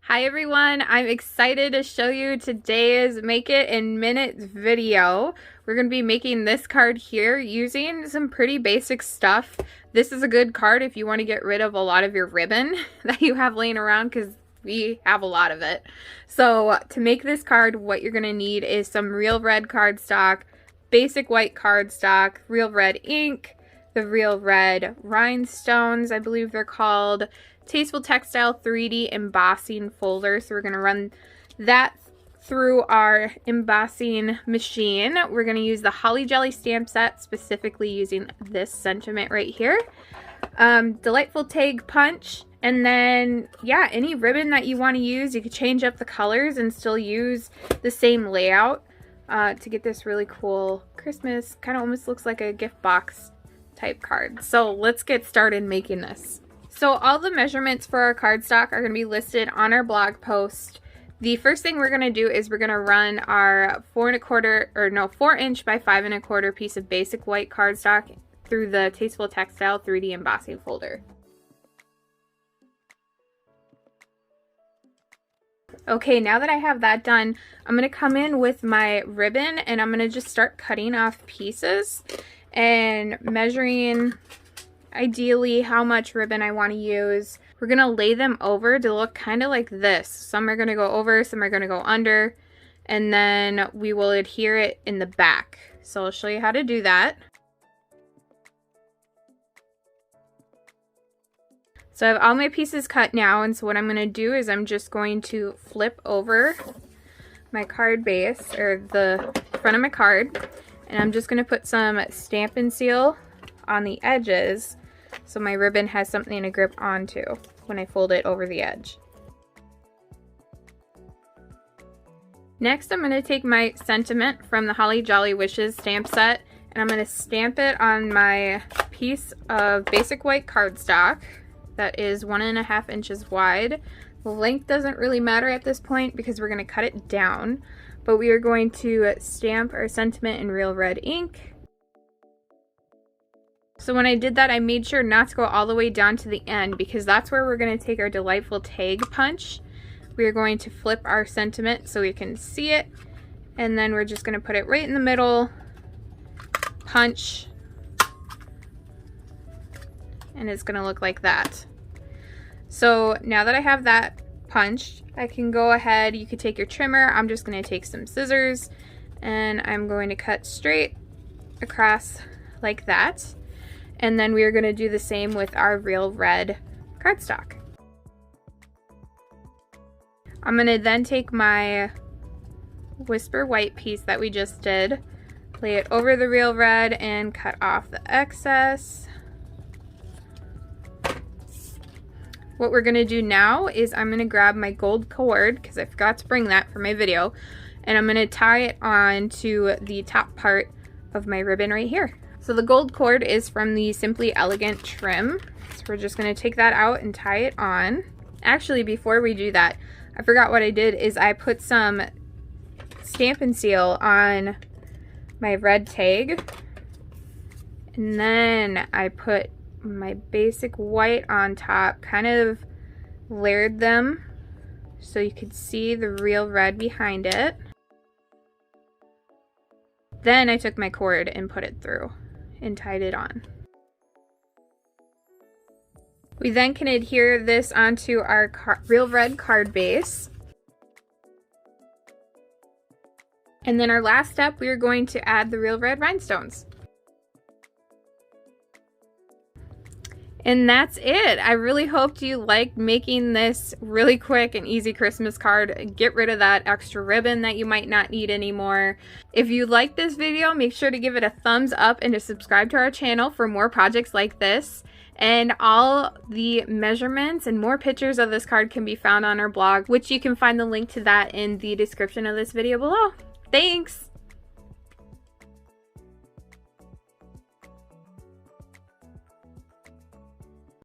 Hi everyone, I'm excited to show you today's Make It in Minutes video. We're going to be making this card here using some pretty basic stuff. This is a good card if you want to get rid of a lot of your ribbon that you have laying around, because we have a lot of it. So to make this card, what you're going to need is some real red cardstock, basic white cardstock, real red ink, the real red rhinestones, I believe they're called, Tasteful Textile 3D embossing folder. So we're going to run that through our embossing machine. We're going to use the Holly Jolly stamp set, specifically using this sentiment right here. Delightful tag punch, and then yeah, any ribbon that you want to use. You could change up the colors and still use the same layout to get this really cool Christmas, kind of almost looks like a gift box type card. So let's get started making this. So all the measurements for our cardstock are going to be listed on our blog post. The first thing we're going to do is we're going to run our 4 inch by 5 1/4 piece of basic white cardstock through the Tasteful Textile 3D embossing folder. Okay, now that I have that done, I'm going to come in with my ribbon and I'm going to just start cutting off pieces and measuring ideally how much ribbon I want to use. We're going to lay them over to look kind of like this. Some are going to go over, some are going to go under, and then we will adhere it in the back. So I'll show you how to do that. So I have all my pieces cut now, and so what I'm going to do is I'm just going to flip over my card base, or the front of my card, and I'm just going to put some Stampin' Seal on the edges so my ribbon has something to grip onto when I fold it over the edge. Next, I'm going to take my sentiment from the Holly Jolly Wishes stamp set, and I'm going to stamp it on my piece of basic white cardstock that is 1.5 inches wide. The length doesn't really matter at this point because we're going to cut it down, but we are going to stamp our sentiment in real red ink. So when I did that, I made sure not to go all the way down to the end, because that's where we're going to take our delightful tag punch. We are going to flip our sentiment so we can see it, and then we're just going to put it right in the middle, punch, and it's going to look like that. So now that I have that punched, I can go ahead, you could take your trimmer, I'm just going to take some scissors, and I'm going to cut straight across like that. And then we are going to do the same with our real red cardstock. I'm going to then take my Whisper white piece that we just did, lay it over the real red, and cut off the excess. What we're going to do now is I'm going to grab my gold cord, because I forgot to bring that for my video, and I'm going to tie it on to the top part of my ribbon right here. So the gold cord is from the Simply Elegant trim. So we're just going to take that out and tie it on. Actually, before we do that, I forgot what I did is I put some Stampin' Seal on my red tag. And then I put my basic white on top, kind of layered them so you could see the real red behind it. Then I took my cord and put it through and tied it on. We then can adhere this onto our real red card base. And then our last step, we are going to add the real red rhinestones. And that's it. I really hoped you liked making this really quick and easy Christmas card. Get rid of that extra ribbon that you might not need anymore. If you liked this video, make sure to give it a thumbs up and to subscribe to our channel for more projects like this. And all the measurements and more pictures of this card can be found on our blog, which you can find the link to that in the description of this video below. Thanks!